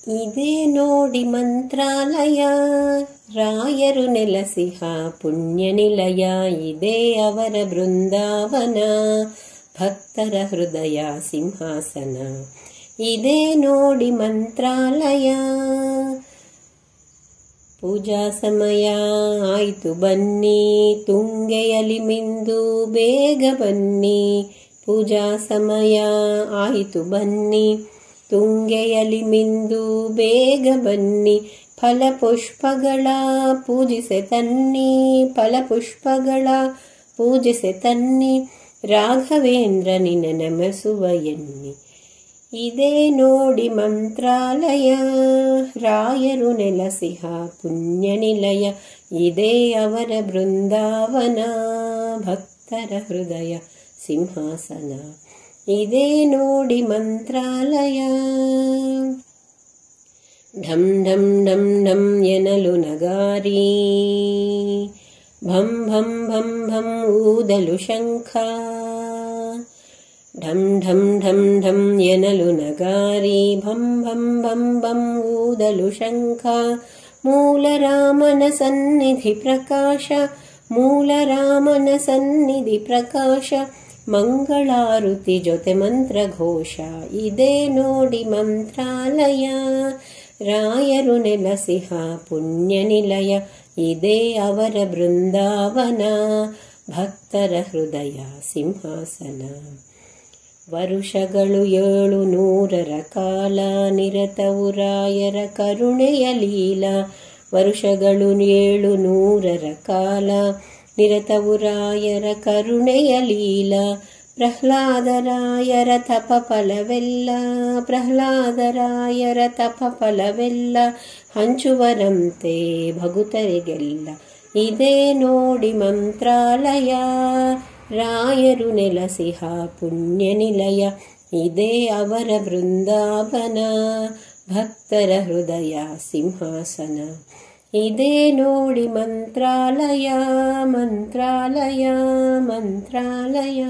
ಇದೇ ನೋಡಿ ಮಂತ್ರಾಲಯ, ರಾಯರು ನೆಲಸಿಹ ಪುಣ್ಯ ನಿಲಯ. ಇದೇ ಅವರ ಬೃಂದಾವನ, ಭಕ್ತರ ಹೃದಯ ಸಿಂಹಾಸನ. ಇದೇ ನೋಡಿ ಮಂತ್ರಾಲಯ. ಪೂಜಾ ಸಮಯ ಆಯ್ತು ಬನ್ನಿ, ತುಂಗೆಯಲಿ ಮಿಂದು ಬೇಗ ಬನ್ನಿ. ಪೂಜಾ ಸಮಯ ಆಯ್ತು ಬನ್ನಿ, ತುಂಗೆಯಲಿ ಮಿಂದು ಬೇಗ ಬನ್ನಿ. ಫಲಪುಷ್ಪಗಳ ಪೂಜಿಸೆ ತನ್ನಿ, ಫಲಪುಷ್ಪಗಳ ಪೂಜಿಸೆ ತನ್ನಿ. ರಾಘವೇಂದ್ರನಿನ ನಮಿಸುವ ಎನ್ನಿ. ಇದೇ ನೋಡಿ ಮಂತ್ರಾಲಯ, ರಾಯರು ನೆಲಸಿಹ ಪುಣ್ಯ ನಿಲಯ. ಇದೇ ಅವರ ಬೃಂದಾವನ, ಭಕ್ತರ ಹೃದಯ ಸಿಂಹಾಸನ. ಇದೇ ನೋಡಿ ಮಂತ್ರಾಲಯ. ಢಂ ಢಂ ಢಂ ಢಂ ಎನಲು ನಗಾರಿ, ಭಂ ಭಂ ಭಂ ಭಂ ಊದಲು ಶಂಖ. ಢಂ ಢಂ ಢಂ ಢಂ ಎನಲು ನಗಾರಿ, ಭಂ ಭಂ ಭಂ ಭಂ ಊದಲು ಶಂಖ. ಮೂಲ ರಾಮನ ಸನ್ನಿಧಿ ಪ್ರಕಾಶ, ಮೂಲ ರಾಮನ ಸನ್ನಿಧಿ ಪ್ರಕಾಶ. ಮಂಗಳಾರುತಿ ಜೊತೆ ಮಂತ್ರಘೋಷ. ಇದೇ ನೋಡಿ ಮಂತ್ರಾಲಯ, ರಾಯರು ನೆಲಸಿಹ ಪುಣ್ಯ ನಿಲಯ. ಇದೇ ಅವರ ಬೃಂದಾವನ, ಭಕ್ತರ ಹೃದಯ ಸಿಂಹಾಸನ. ವರುಷಗಳು 700 ಕಾಲ, ನಿರತವು ರಾಯರ ಕರುಣೆಯ ಲೀಲ. ವರುಷಗಳು 700 ಕಾಲ, ನಿರತವು ರಾಯರ ಕರುಣೆಯ ಲೀಲ. ಪ್ರಹ್ಲಾದರಾಯರ ತಪ ಫಲವೆಲ್ಲ, ಪ್ರಹ್ಲಾದರಾಯರ ತಪ ಫಲವೆಲ್ಲ. ಹಂಚುವರಂತೆ ಭಗುತರಿಗೆಲ್ಲ. ಇದೇ ನೋಡಿ ಮಂತ್ರಾಲಯ, ರಾಯರು ನೆಲಸಿಹ ಪುಣ್ಯ ನಿಲಯ. ಇದೇ ಅವರ ಬೃಂದಾವನ, ಭಕ್ತರ ಹೃದಯ ಸಿಂಹಾಸನ. ಇದೇ ನೋಡಿ ಮಂತ್ರಾಲಯ, ಮಂತ್ರಾಲಯ, ಮಂತ್ರಾಲಯ.